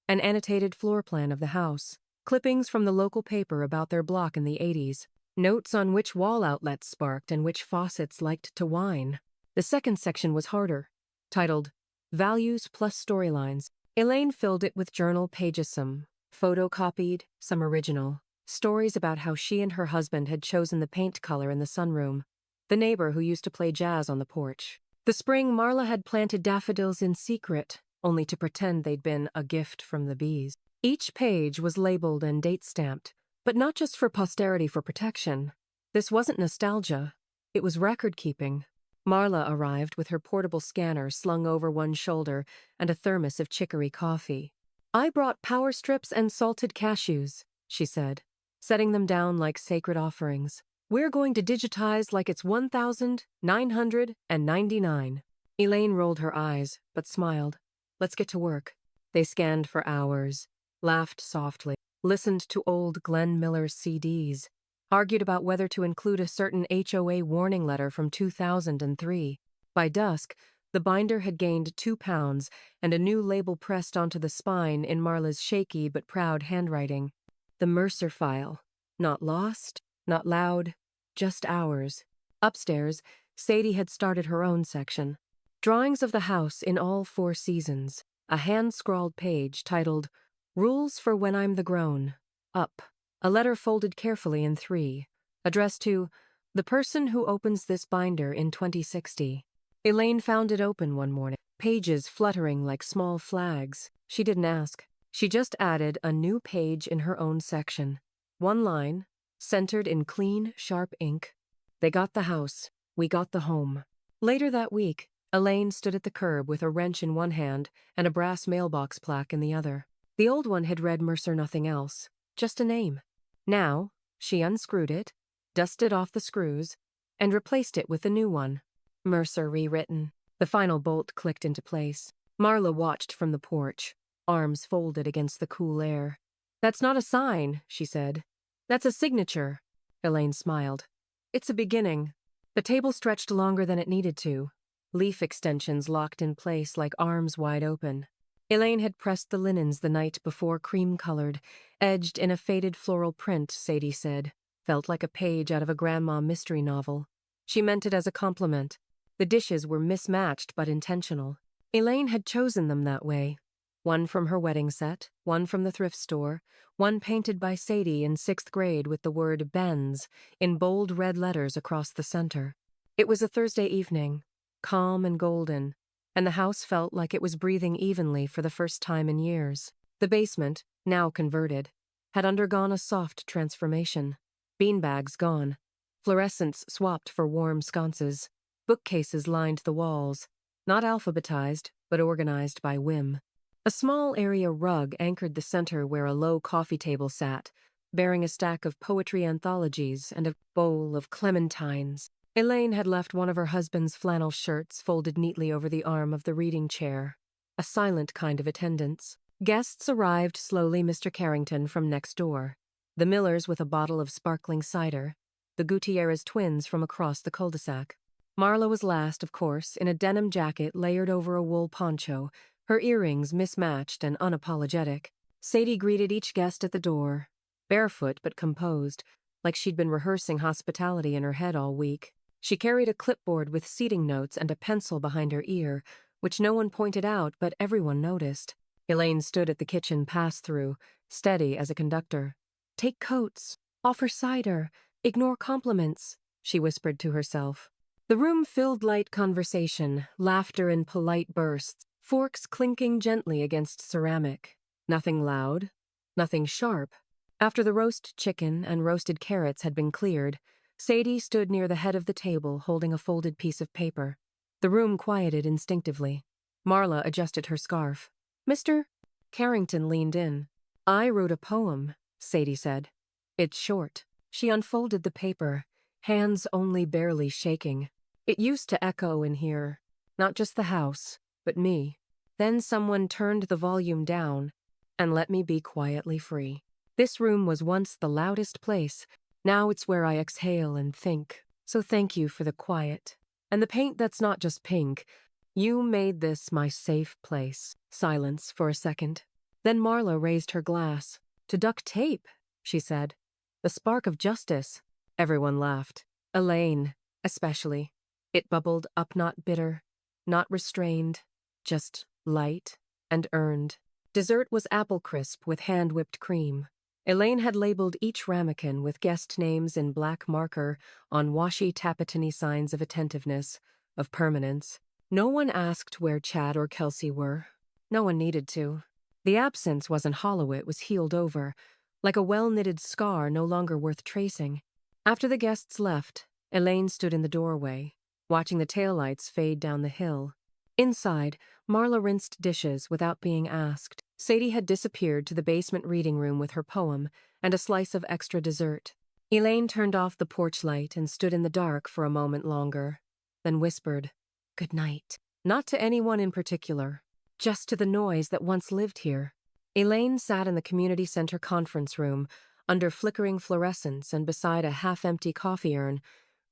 An annotated floor plan of the house. Clippings from the local paper about their block in the 80s. Notes on which wall outlets sparked and which faucets liked to whine. The second section was harder, titled Values plus Storylines. Elaine filled it with journal pages, some photocopied, some original. Stories about how she and her husband had chosen the paint color in the sunroom. The neighbor who used to play jazz on the porch. The spring Marla had planted daffodils in secret, only to pretend they'd been a gift from the bees. Each page was labeled and date-stamped, But not just for posterity for protection. This wasn't nostalgia. It was record-keeping. Marla arrived with her portable scanner slung over one shoulder and a thermos of chicory coffee. "I brought power strips and salted cashews," she said, setting them down like sacred offerings. "We're going to digitize like it's 1999. Elaine rolled her eyes, but smiled. "Let's get to work." They scanned for hours, laughed softly, listened to old Glenn Miller CDs, argued about whether to include a certain HOA warning letter from 2003. By dusk, the binder had gained 2 pounds and a new label pressed onto the spine in Marla's shaky but proud handwriting. The Mercer file. Not lost, not loud, just ours. Upstairs, Sadie had started her own section. Drawings of the house in all 4 seasons. A hand-scrawled page titled, "Rules for When I'm the Grown." Up. A letter folded carefully in 3, addressed to the person who opens this binder in 2060. Elaine found it open one morning, pages fluttering like small flags. She didn't ask. She just added a new page in her own section. One line, centered in clean, sharp ink. "They got the house. We got the home." Later that week, Elaine stood at the curb with a wrench in one hand and a brass mailbox plaque in the other. The old one had read Mercer nothing else, just a name. Now, she unscrewed it, dusted off the screws, and replaced it with a new one. Mercer rewritten. The final bolt clicked into place. Marla watched from the porch, arms folded against the cool air. "That's not a sign," she said. "That's a signature." Elaine smiled. "It's a beginning." The table stretched longer than it needed to. Leaf extensions locked in place like arms wide open. Elaine had pressed the linens the night before, cream-colored, edged in a faded floral print, Sadie said. Felt like a page out of a grandma mystery novel. She meant it as a compliment. The dishes were mismatched but intentional. Elaine had chosen them that way. One from her wedding set, one from the thrift store, one painted by Sadie in 6th grade with the word Ben's in bold red letters across the center. It was a Thursday evening, calm and golden, and the house felt like it was breathing evenly for the first time in years. The basement, now converted, had undergone a soft transformation. Beanbags gone, fluorescents swapped for warm sconces, bookcases lined the walls, not alphabetized, but organized by whim. A small area rug anchored the center where a low coffee table sat, bearing a stack of poetry anthologies and a bowl of clementines. Elaine had left one of her husband's flannel shirts folded neatly over the arm of the reading chair. A silent kind of attendance. Guests arrived slowly, Mr. Carrington from next door, the Millers with a bottle of sparkling cider, the Gutierrez twins from across the cul-de-sac. Marla was last, of course, in a denim jacket layered over a wool poncho, her earrings mismatched and unapologetic. Sadie greeted each guest at the door, barefoot but composed, like she'd been rehearsing hospitality in her head all week. She carried a clipboard with seating notes and a pencil behind her ear, which no one pointed out but everyone noticed. Elaine stood at the kitchen pass-through, steady as a conductor. "Take coats, offer cider, ignore compliments," she whispered to herself. The room filled light conversation, laughter in polite bursts, forks clinking gently against ceramic. Nothing loud, nothing sharp. After the roast chicken and roasted carrots had been cleared, Sadie stood near the head of the table holding a folded piece of paper. The room quieted instinctively. Marla adjusted her scarf. "Mr. Carrington leaned in. "I wrote a poem," Sadie said. "It's short." She unfolded the paper, hands only barely shaking. "It used to echo in here, not just the house, but me. Then someone turned the volume down and let me be quietly free. This room was once the loudest place. Now it's where I exhale and think. So thank you for the quiet. And the paint that's not just pink. You made this my safe place." Silence for a second. Then Marla raised her glass. "To duct tape," she said. "The spark of justice." Everyone laughed. Elaine, especially. It bubbled up, not bitter, not restrained, just light and earned. Dessert was apple crisp with hand-whipped cream. Elaine had labeled each ramekin with guest names in black marker on washy tapetini signs of attentiveness, of permanence. No one asked where Chad or Kelsey were. No one needed to. The absence wasn't hollow, it was healed over, like a well-knitted scar no longer worth tracing. After the guests left, Elaine stood in the doorway, watching the taillights fade down the hill. Inside, Marla rinsed dishes without being asked. Sadie had disappeared to the basement reading room with her poem and a slice of extra dessert. Elaine turned off the porch light and stood in the dark for a moment longer, then whispered, "Good night." Not to anyone in particular, just to the noise that once lived here. Elaine sat in the community center conference room, under flickering fluorescents and beside a half-empty coffee urn,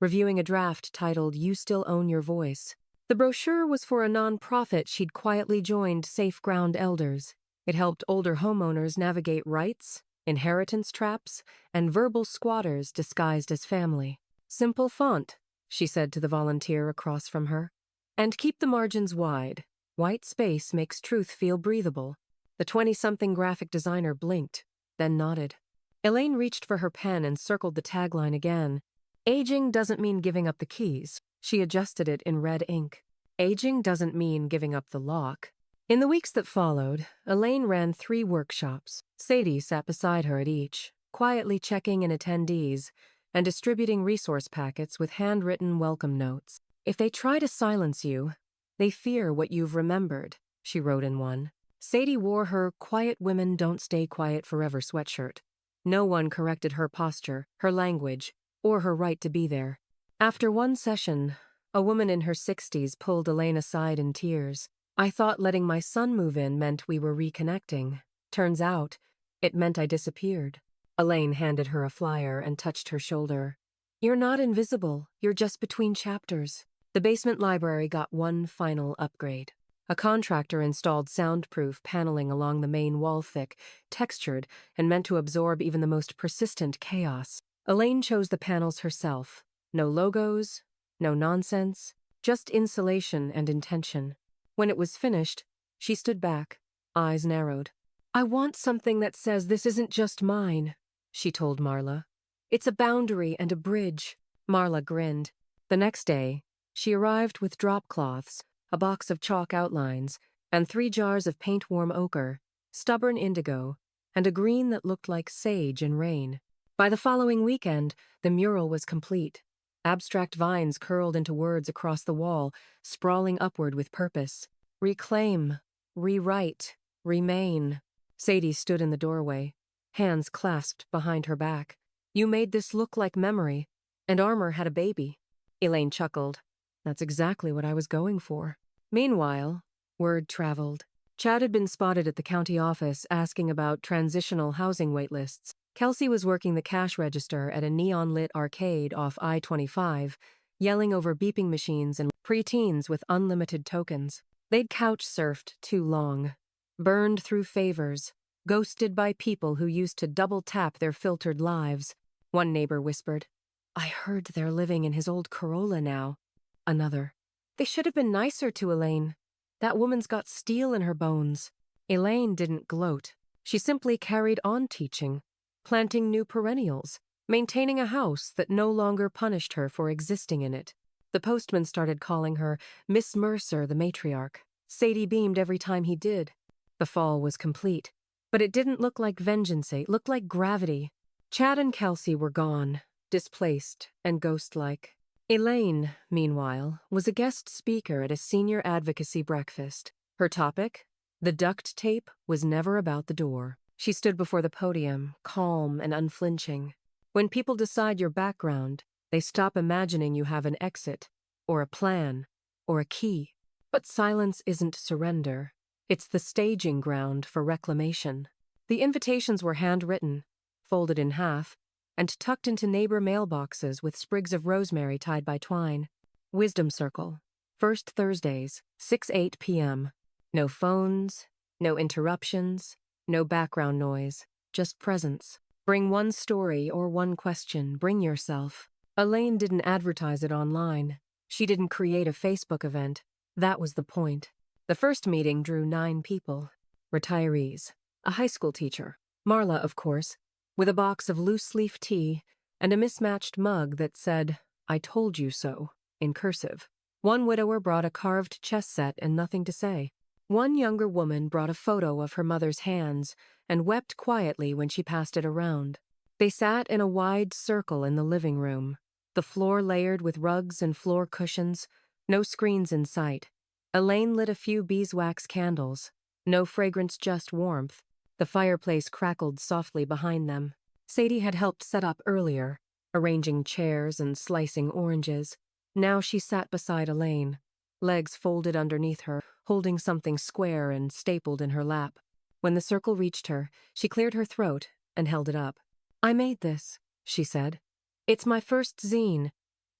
reviewing a draft titled "You Still Own Your Voice." The brochure was for a non-profit she'd quietly joined, Safe Ground Elders. It helped older homeowners navigate rights, inheritance traps, and verbal squatters disguised as family. "Simple font," she said to the volunteer across from her. "And keep the margins wide. White space makes truth feel breathable." The 20-something graphic designer blinked, then nodded. Elaine reached for her pen and circled the tagline again. "Aging doesn't mean giving up the keys." She adjusted it in red ink. "Aging doesn't mean giving up the lock." In the weeks that followed, Elaine ran 3 workshops. Sadie sat beside her at each, quietly checking in attendees and distributing resource packets with handwritten welcome notes. "If they try to silence you, they fear what you've remembered," she wrote in one. Sadie wore her "Quiet Women Don't Stay Quiet Forever" sweatshirt. No one corrected her posture, her language, or her right to be there. After one session, a woman in her 60s pulled Elaine aside in tears. "I thought letting my son move in meant we were reconnecting. Turns out, it meant I disappeared." Elaine handed her a flyer and touched her shoulder. "You're not invisible, you're just between chapters." The basement library got one final upgrade. A contractor installed soundproof paneling along the main wall, thick, textured, and meant to absorb even the most persistent chaos. Elaine chose the panels herself. No logos, no nonsense, just insulation and intention. When it was finished, she stood back, eyes narrowed. "I want something that says this isn't just mine," she told Marla. "It's a boundary and a bridge." Marla grinned. The next day, she arrived with drop cloths, a box of chalk outlines, and 3 jars of paint-warm ochre, stubborn indigo, and a green that looked like sage in rain. By the following weekend, the mural was complete. Abstract vines curled into words across the wall, sprawling upward with purpose. "Reclaim, rewrite, remain." Sadie stood in the doorway, hands clasped behind her back. "You made this look like memory, and Armor had a baby." Elaine chuckled. "That's exactly what I was going for." Meanwhile, word traveled. Chad had been spotted at the county office asking about transitional housing waitlists. Kelsey was working the cash register at a neon-lit arcade off I-25, yelling over beeping machines and preteens with unlimited tokens. They'd couch-surfed too long, burned through favors, ghosted by people who used to double-tap their filtered lives. One neighbor whispered, "I heard they're living in his old Corolla now." Another, "They should have been nicer to Elaine. That woman's got steel in her bones." Elaine didn't gloat. She simply carried on teaching, planting new perennials, maintaining a house that no longer punished her for existing in it. The postman started calling her Miss Mercer, the matriarch. Sadie beamed every time he did. The fall was complete, but it didn't look like vengeance, it looked like gravity. Chad and Kelsey were gone, displaced and ghost-like. Elaine, meanwhile, was a guest speaker at a senior advocacy breakfast. Her topic? The duct tape was never about the door. She stood before the podium, calm and unflinching. When people decide your background, they stop imagining you have an exit, or a plan, or a key. But silence isn't surrender. It's the staging ground for reclamation. The invitations were handwritten, folded in half, and tucked into neighbor mailboxes with sprigs of rosemary tied by twine. Wisdom Circle. First Thursdays, 6-8 p.m. No phones, no interruptions, no background noise, just presence. Bring one story or one question, bring yourself. Elaine didn't advertise it online. She didn't create a Facebook event. That was the point. The first meeting drew 9 people. Retirees, a high school teacher, Marla, of course, with a box of loose-leaf tea and a mismatched mug that said, "I told you so," in cursive. One widower brought a carved chess set and nothing to say. One younger woman brought a photo of her mother's hands and wept quietly when she passed it around. They sat in a wide circle in the living room, the floor layered with rugs and floor cushions, no screens in sight. Elaine lit a few beeswax candles. No fragrance, just warmth. The fireplace crackled softly behind them. Sadie had helped set up earlier, arranging chairs and slicing oranges. Now she sat beside Elaine, legs folded underneath her, holding something square and stapled in her lap. When the circle reached her, she cleared her throat and held it up. "I made this," she said. "It's my first zine.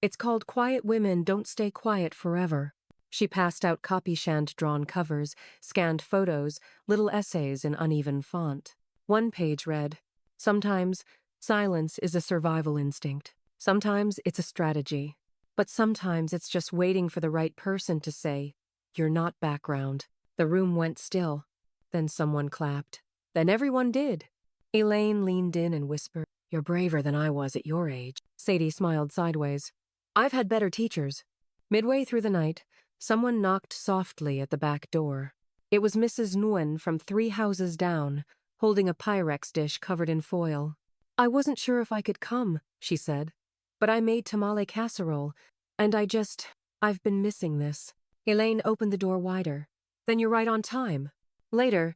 It's called Quiet Women Don't Stay Quiet Forever." She passed out copy-shand-drawn covers, scanned photos, little essays in uneven font. One page read, "Sometimes silence is a survival instinct. Sometimes it's a strategy. But sometimes it's just waiting for the right person to say, 'You're not background.'" The room went still. Then someone clapped. Then everyone did. Elaine leaned in and whispered, "You're braver than I was at your age." Sadie smiled sideways. "I've had better teachers." Midway through the night, someone knocked softly at the back door. It was Mrs. Nguyen from 3 houses down, holding a Pyrex dish covered in foil. "I wasn't sure if I could come," she said, "but I made tamale casserole, and I've been missing this." Elaine opened the door wider. "Then you're right on time." Later,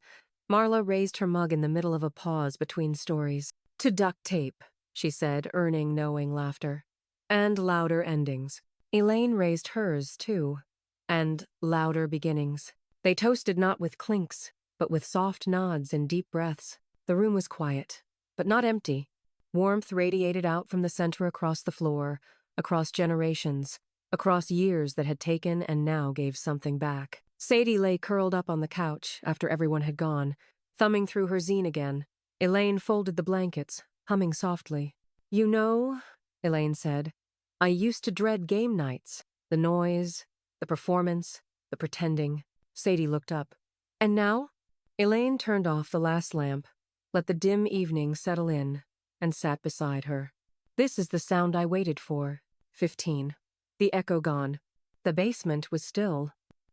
Marla raised her mug in the middle of a pause between stories. "To duct tape," she said, earning knowing laughter. "And louder endings." Elaine raised hers, too. "And louder beginnings." They toasted not with clinks, but with soft nods and deep breaths. The room was quiet, but not empty. Warmth radiated out from the center across the floor, across generations, across years that had taken and now gave something back. Sadie lay curled up on the couch after everyone had gone, thumbing through her zine again. Elaine folded the blankets, humming softly. "You know," Elaine said, "I used to dread game nights. The noise, the performance, the pretending." Sadie looked up. "And now?" Elaine turned off the last lamp, let the dim evening settle in, and sat beside her. "This is the sound I waited for." 15. The echo gone. The basement was still.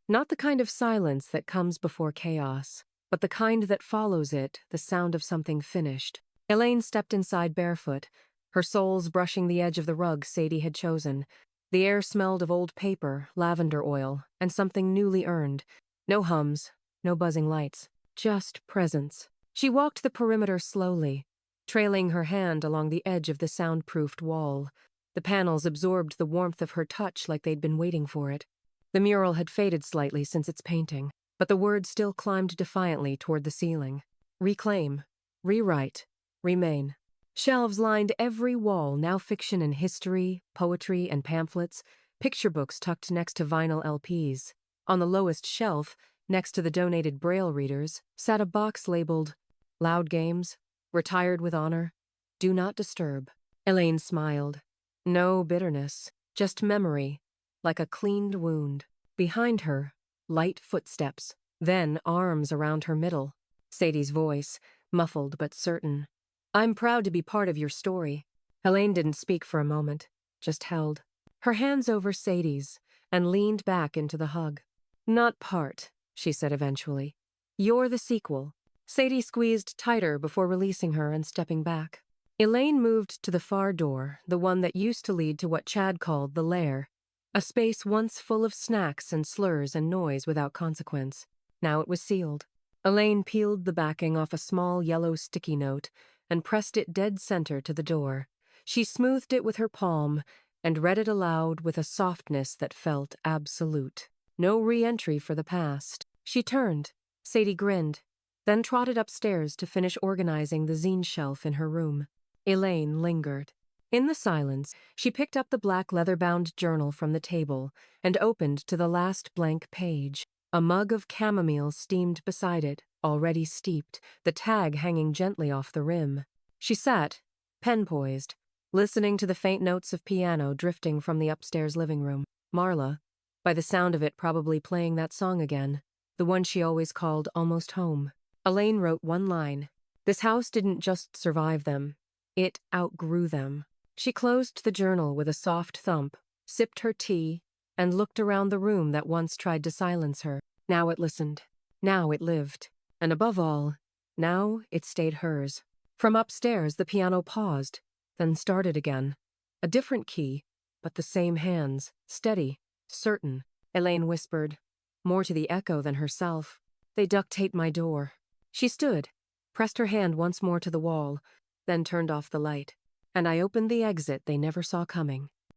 Not the kind of silence that comes before chaos, but the kind that follows it, the sound of something finished. Elaine stepped inside barefoot, her soles brushing the edge of the rug Sadie had chosen. The air smelled of old paper, lavender oil, and something newly earned. No hums, no buzzing lights, just presence. She walked the perimeter slowly, trailing her hand along the edge of the soundproofed wall. The panels absorbed the warmth of her touch like they'd been waiting for it. The mural had faded slightly since its painting, but the words still climbed defiantly toward the ceiling. Reclaim, rewrite, remain. Shelves lined every wall, now fiction and history, poetry and pamphlets, picture books tucked next to vinyl LPs. On the lowest shelf, next to the donated Braille readers, sat a box labeled, "Loud Games, Retired with Honor, Do Not Disturb." Elaine smiled. No bitterness, just memory, like a cleaned wound. Behind her, light footsteps, then arms around her middle. Sadie's voice, muffled but certain. "I'm proud to be part of your story." Elaine didn't speak for a moment, just held, her hands over Sadie's, and leaned back into the hug. "Not part," she said eventually. "You're the sequel." Sadie squeezed tighter before releasing her and stepping back. Elaine moved to the far door, the one that used to lead to what Chad called the lair, a space once full of snacks and slurs and noise without consequence. Now it was sealed. Elaine peeled the backing off a small yellow sticky note and pressed it dead center to the door. She smoothed it with her palm and read it aloud with a softness that felt absolute. No re-entry for the past. She turned. Sadie grinned, then trotted upstairs to finish organizing the zine shelf in her room. Elaine lingered. In the silence, she picked up the black leather-bound journal from the table and opened to the last blank page. A mug of chamomile steamed beside it, already steeped, the tag hanging gently off the rim. She sat, pen poised, listening to the faint notes of piano drifting from the upstairs living room. Marla, by the sound of it probably playing that song again, the one she always called Almost Home. Elaine wrote one line. This house didn't just survive them. It outgrew them. She closed the journal with a soft thump, sipped her tea, and looked around the room that once tried to silence her. Now it listened. Now it lived. And above all, Now it stayed hers. From upstairs, the piano paused, then started again. A different key, but the same hands, steady, certain. Elaine whispered, more to the echo than herself. They duct taped my door. She stood, pressed her hand once more to the wall, then turned off the light. And I opened the exit they never saw coming.